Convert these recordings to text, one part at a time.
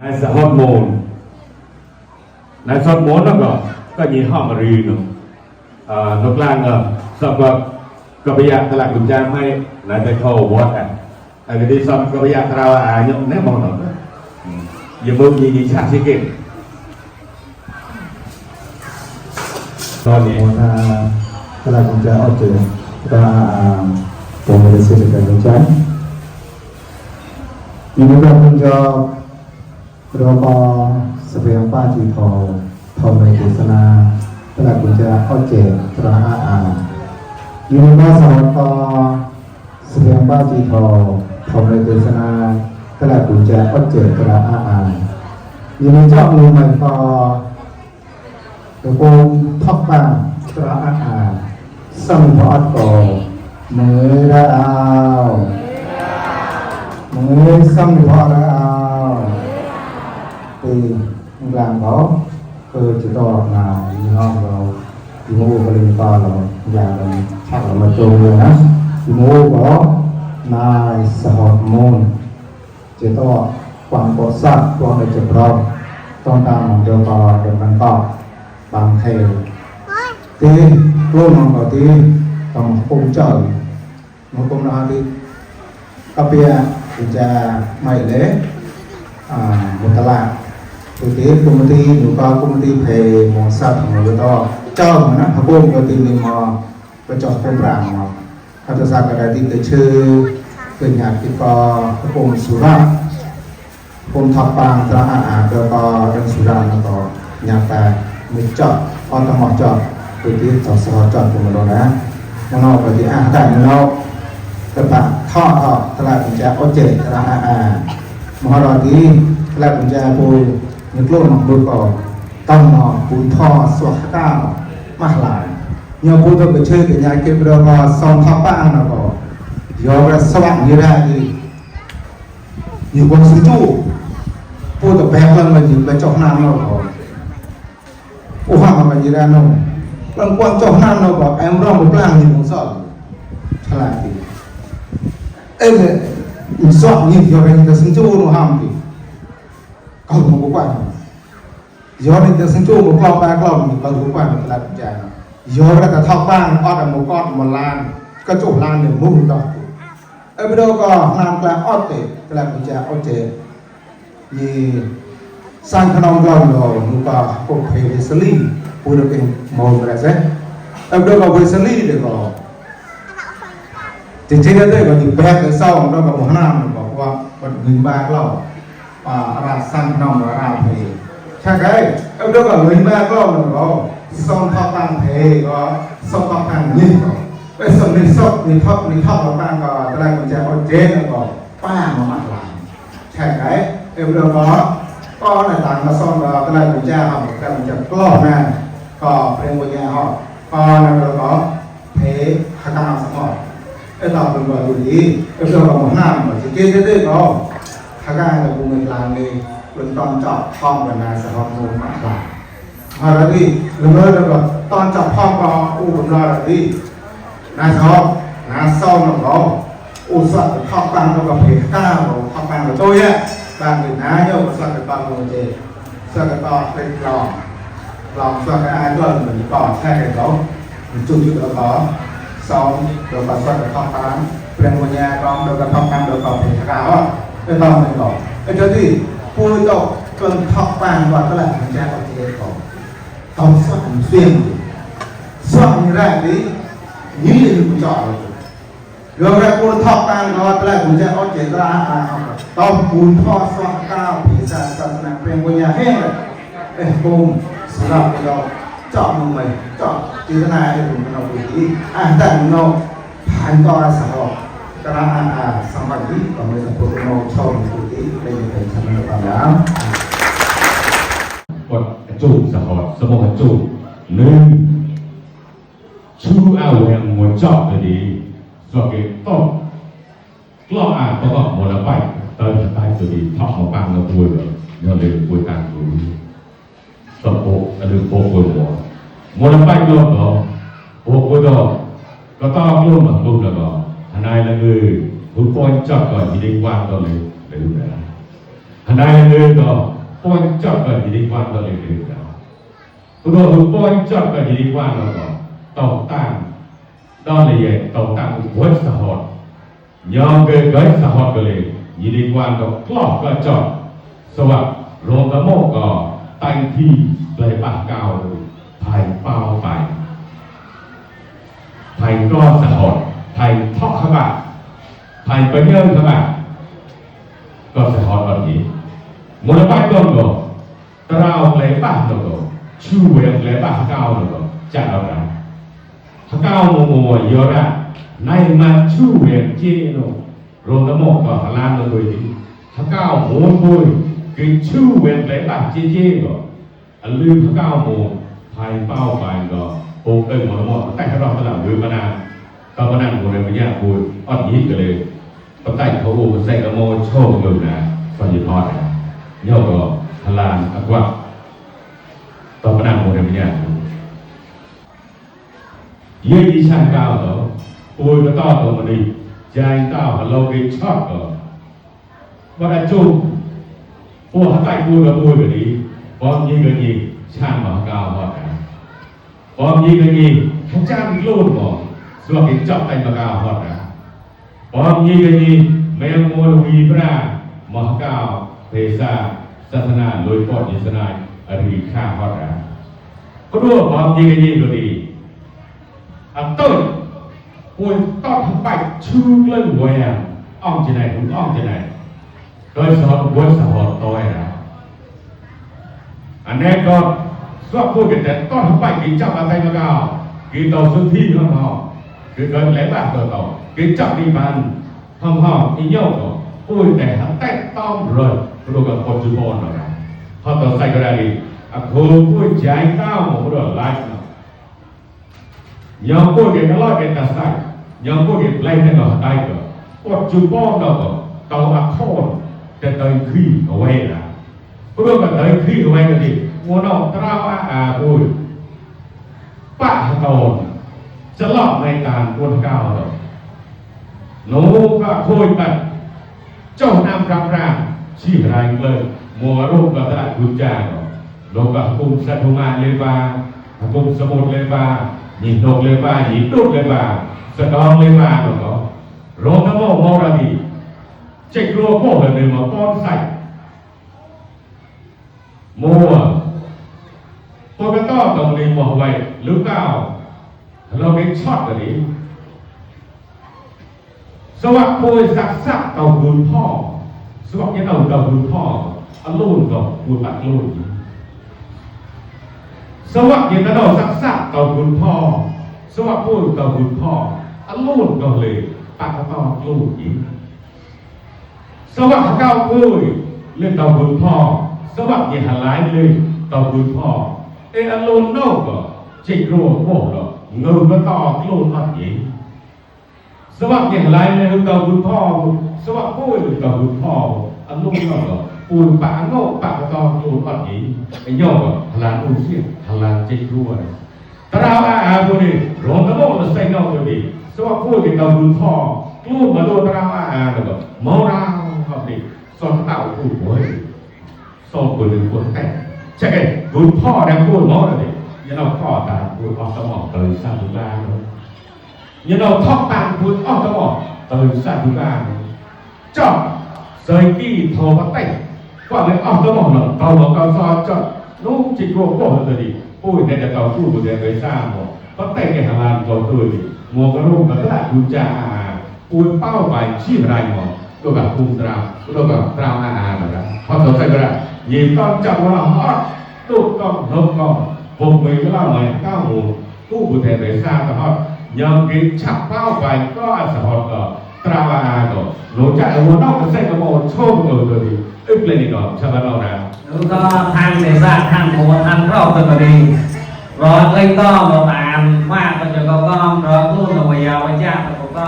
ในสฮอร์โมนในสฮอร์โมนแล้วก็ยี่ห้อมารีนนกล่างสอบก็พยายามตลาดกุญแจให้ในแต่เขาวอดแต่ก็ดีสอบก็พยายามเราเนี่ยแน่มองหน่อยอย่ามึงยี่ชาสิเก่งตอนนี้ตลาดกุญแจออกเจอkita komunikasi dengan lancar. Ini menjawab berapa sebagian pagi kau mereka sana telah kerja objek terakhir. Ini masa sebagian pagi kau mereka sana telah kerja objek terakhir. Ini jauh lebih berpun top bang terakhir. Sang phật cổ mới đạo mới sang phật đạo thì làm đó cơ chỉ to là như họ rồi thì mua cái linh to rồi là chắc là mà trông rồi đó thì mua có nai sở môn chỉ to quảng cổ sát quảng để chụp rong trong ta mong cho to để bằng to bằng thề thì luôn mong đầu tiên còn cùng trời một cùng nào đi cà phê trà mày lễ một tala lạc thực tế công ty nhiều co công ty về một sao thằng người to cho mà nó học ôm cho tìm mình mà phải chọn công ràng màเขาจะสร้างกระดาษที่เป็นชื่อเป็นหยาดที่ก็กรมสุรากรมทับปางตระอาแล้วก็เรื่องสุราแล้วก็หยาดแต่ไม่จอดออนตมอจอดตัวที่จอดสอดจอดผมมาดูนะมันเอาไปที่ได้มันเอากระปะท่อตลาดกุญแจโอเจตลาดมหาราที่ตลาดกุญแจปูนึกโลกมันดูก่อนต้องนอนปูท่อสวัสดิ์ก้าวมาหลายnhờปูตัวเป็นชื่อเป็นยาเก็บเรือมาซองทับบ้านนะก็ยอมรับสว่างยี่ได้ดีอยู่บนสุจูปูตัวแบกมันมาอยู่ไปจอกน้ำเราก็ปูห้ามมันยี่ได้น้องบางคนจอกน้ำเราก็แอมร้องบุกล่างอยู่ของสอบฉลาดดีเอ้ยอินสอบนี่ยอมรับแต่สุจูเราห้ามดีเขาถูกบุกว่ายอมรับแต่สุจูบุกล่องแบกล่องเขาถูกบุกว่าตลาดกุญแจยอมรับแต่ทับบ้านออดหมูกอดหมูลานก็จุลานหนึ่งมุ่งต่อเออไปดูก็นำกลางออดเตะกลางกุญแจออดเจยี่สร้างขนมกลางเราหนูก็พวกเพลสลีพูดเป็นโมเดลเซ่เออไปดูก็เพลสลีเด็กก็จริงๆแล้วเด็กก็อยู่แบกในเศร้าของเรากับหัวหน้ามันบอกว่ามันเงินบ้านเราราสร้างขนมราเพลใช่ไหมเออไปดูก็เงินบ้านเรามันก็ส่งทับตังเพก็ส่งทับตังนี่ก็ไปส่งในซอกในทับทับตังก็ตลาดกุญแจออเจนก็ป้ามาหลายใช่ไหมเอวเดียวก็ในต่างมาส่งก็ตลาดกุญแจเขาตลาดกุญแจกล้องนั่นก็เป็นกุญแจเขาก็นั่นก็เพขกางสมองไอ้ต่อเป็นว่าดูดีเอวเดียวก็หน้าเหมือนจะเกี้ยๆก็ขกางกับกุญแจกลางนี่เป็นตอนจอดห้องกันนะสะท้อนมูลมากกว่าอะไรดีหรือเมื่อเราตอนจับพ่อก็อู้ผมรออะไรดีนาชอบนาเศร้าหนักเราอู้สัตว์ข้าวปังเรากับเพลข้าวข้าวปังเราโต้ยะบางหนึ่งนะโยมสัตว์ปังโมเจสัตว์ก็เป็นกล่องสัตว์อะไรก็เหมือนก่อนแค่เห็นเขาจุดเราก็ซ้อมเราก็สัตว์ข้าวปังเป็นวันยากองเราก็ข้าวปังเราก็เพลข้าวเป็นตอนหนึ่งก่อนไอ้เจ้าที่พูดตกจนข้าวปังว่าก็แหละถึงจะเอาเจก่อนตอนสักเสียงสักนี่แรกนี้ยิ่งยิ่งจ่อเราแรกคนทับตังเราแรกคุณจะเอาเจตนาต้องคุณพ่อสักก้าวพิจารณาศาสนาเป็นวิญญาณแห้งปุ่มสำหรับเราจ่อมือใหม่จ่อจิตนาให้ผมเราดูดีแต่เราผ่านต่อสาวกระสมัยนี้ก็ไม่ต้องพูดเราชอบดูดีเป็นเป็นธรรมดาแล้วกดจูบสะหดสมองจูบหนึ่งชูเอาแหวงหัวจอบเลยดีสวดเก็บต้นกล้ออ่านก็บอกหมดละไปเติมสไตล์ตัวดีท็อปของปังเราคุยเลยเราเลยคุยกันดูตบโป๊ะหรือโป๊ะคุยหัวหมดละไปก็ต่อโป๊ะคุยต่อก็ต้องร่วมกับกลุ่มแล้วก็ทนายละเงยผู้ปนจับก่อนที่ได้วางตัวเลยดูนะ Hanai le go point chop ka jadi kwan ka le le ka. Kudo point chop ka jadi kwan ka tàu tang đó là gì tàu tang với xã hội nhóm cái xã hội cái này liên quan到 clock ก็จอดสวัสดิ์โรงกระโมกก็ตั้งที่เลยปากกาวไทยเป้าไปไทยก็xã hộiไทยทอกขบะไทยไปเยื่อขบะก็xã hộiแบบนี้มูลค่าต้นก็ตราวเลยปากก็ชื่อเวียงเลยปากกาวก็จะเอาไรถ้าก้าวมัวเยอะนะในมาชูเวียนเจโนโรงน้ำมันก็ลานเลยถ้าก้าวมัวปุยคือชูเวียนไหลบาเจก็ลืมถ้าก้าวมัวไทยเป้าไปก็โอ้เอ้ยมัวมัวแต่ถ้าเราตลาดลืมมานานก็มานั่งมัวในปัญญาปุยอ่อนยิ่งกันเลยตั้งแต่เขาโอ้ใส่กระโมโชว์เลยนะฟังยิ่งพอดนะย่อก็ลานอักวะต่อมานั่งมัวในปัญญายี่ดีช่างก้าวเหรอปุยก็ต่อตัวมันดีใจก้าวเราไปชอบก็ว่าได้จุ่มพวกใต้ปุยกับปุยแบบนี้พร้อมยิงกันยิงช่างมาก้าวพอกันพร้อมยิงกันยิงข้าจ้างโลดบอกสวัสดิ์จับใต้มาก้าวพอกันพร้อมยิงกันยิงแมงมุมวีพระมาก้าวเทศาศาสนาโดยปอดยิสนายอริข้าพอกันก็รู้พร้อมยิงกันยิงก็ดีtôi ôi to thằng bạch chưa lên về ông chị này cũng ông chị này tôi sợ quên sợ họ tôi à anh em con suốt vui cái tết to thằng bạch cái chậm tay nó cao cái tàu xuân thi hơn họ cái gần lấy bạc tàu tàu cái chậm đi bàn hầm hầm cái nhau rồi ôi để hắn tay to rồi tôi gặp con chú bồn rồi họ tàu say cái này cô vui trái cao một cái lại yang pun dia kalau kita say, yang pun dia play dengan tay ke, buat jumpa dah ke, tahu akon, dan tahu kiri away lah. Kalau kita tahu kiri away tadi, mana terawak pun, pak tahun, celak mereka pun kau tu. Nuka koi pat, jauh nam ram, si rai le, mua ruk kita tak guna. Nuka kum setungan lebar, kum semut lebar. Nhìn đột lên ba, nhìn đột lên ba, sẽ đón lên ba rồi đó. Rồi nó mò ra đi, chạy rùa cổ là người mà con sạch. Mùa, tôi cái to tổng lý mò vậy, lúc cao, nó cái chót rồi đi. Sao ạ, tôi sắc tàu vùn thò, sao ạ cái tàu vùn thò, ăn luôn rồi, vùn bạc luôn. สวัสดิ์ยังกระโดดสักต่อคุณพ่อสวัสดิ์พูดต่อคุณพ่ออันลูกก็เลยปากต่อลูกอีกสวัสดิ์เก้าพูดเรื่องต่อคุณพ่อสวัสดิ์ยังหันหลายเลยต่อคุณพ่ออันลูกโน่ก็จิกรัวโม่หรอกเงินก็ต่อลูกอันอีกสวัสดิ์ยังหลายเลยต่อคุณพ่อสวัสดิ์พูดต่อคุณพ่ออันลูกโน่ก็ปูนปากโง่ปากต่อลูกอันอีกไอ้ย่อก็หลานอุ้งเสียหลานจิกรัวตราพวกนี้ร้องตะโมตะเซ็งเอาตัวนี้สวัสดิ์พูดต่อคุณพ่อกลูมาโดนตราแล้วก็เมาราครับนี่สอนเต่าพูดโว้ยสอนคนหนึ่งคนแต่ใช่ไหมคุณพ่อเนี่ยพูดเมาเลยยันเราพ่อตาพูดออกสมองตื่นสร้างทุกบ้านยันเราทอกตาพูดออกสมองตื่นสร้างทุกบ้านจอบเซยกี้โทรมาเตะว่าเลยออกสมองเราเต่าบอกเราสอนจอบลูกจิกโก้ก็ตัวนี้พูดในแต่เต่าพูดบนเรือไปสร้างหมดก็เตะแกหางลานตัวตัวนี้มัวกระลูกกระลาดูจ่าปูนเป้าไปชี้ไรหมดตัวแบบภูมิตราตัวแบบตราแบบนั้นพอตัวใส่ก็ได้ยิงก้อนจับว่าฮอตลูกก้อนนกก้อนผมมีก็เล่าหน่อยก้าวหมูตู้บุตรไปสร้างก็ฮอตยังกินฉับเป้าไปก็อาศัยฮอตก็ตราก็รู้จักหัวนอกก็ใส่กระโมโชว์ตัวนี้อึบเลยนี่ก่อนชาวบ้านเรานะแล้วก็ทางเดซ่าทางโมทางรอบตัวดีรอเล่นก็มาตามมากก็จะก็รอตู้ตัวใหญ่ไว้จ้าตัวก็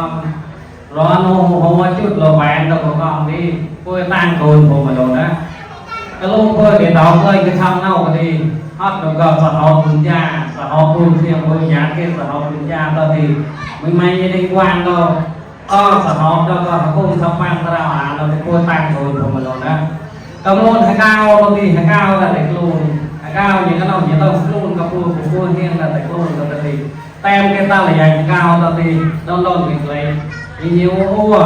รอโน้หัวจุดโลแบนตัวก็นี่พูดตั้งโกนผมมาโดนนะก็ลูกพูดเดี๋ยวเราเลยจะทำเน่าก็ดีฮอตตัวก็สะท้อนคุณย่าสะท้อนคุณเสียงคุณย่าเกี่ยสะท้อนคุณย่าตัวดีไม่ได้กว้างก็สะท้อนแล้วก็คุณทำบ้านเราเราพูดตั้งโกนผมมาโดนนะ cầm luôn hai cao đôi khi hai cao là để luôn hai cao những cái nào những tao luôn cặp luôn hiên là để luôn là để tem cái ta là dành cao tao thì đón đón việc lấy nhiều mua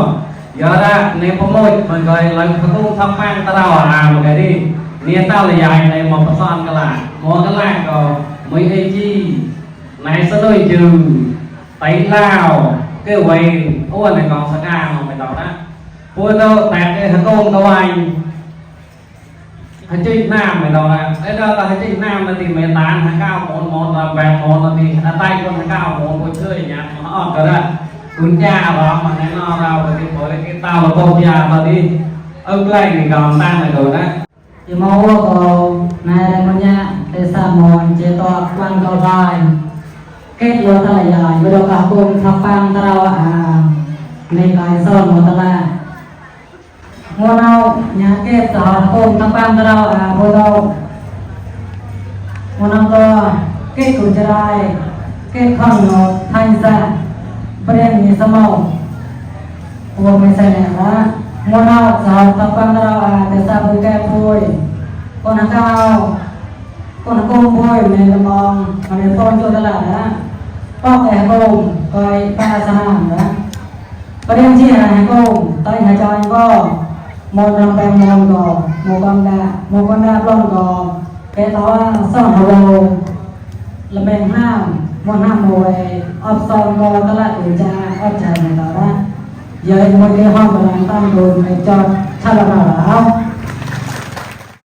giờ ra nên có môi mình gọi là không thăm mang ta đâu một cái đi nên tao là dành này một son cái là một cái là còn mấy cái chi này sẽ đôi trừ tay lao cái quầy ô này còn sẽ ca mà mày đó đó vui đâu tạt cái thằng con tao anh hành trình nam mày đó là đấy đó là hành trình nam là thì mày tán thằng cao một là bèn một là thì tay con thằng cao một cô chơi nhá nó ọt rồi đó cuốn cha đó mà nó no đâu thì với cái tao là con cha mà đi ông lại thì còn tan này rồi đó thì mau có này là nha để sao mòn chế to quan cầu vai kết luôn ta là dài vừa đầu cả cùng thắp băng ta đâu nên cái sơn một ta là mua nào nhà kết giờ cùng thắp băng ta đâu vừa đầu mua năm to kết cùng chơi đây kết không nó thành raประเด็นนี้สมองตัวไม่ใช่แหละนะมัวเน่าสาวตะปังเราแต่สาวแก่พูดคนนักข่าวคนนักกุ้งพูดในละมองมันเป็นต้นจุดตลาดนะป้องแก่กุ้งคอยปลาสนามนะประเด็นที่หายกุ้งต้อยหายจอยก็มองลำแปงมองก่อมองกันดาปล้องก่อแกต่อซ่อนหัวลำแปงห้ามมองห้ามมวยออบซองมอตลาดอุจาออบใจในต่อนะเยอะมวยในห้องกำลังตั้งโดนในจอดชาลาบาแล้ว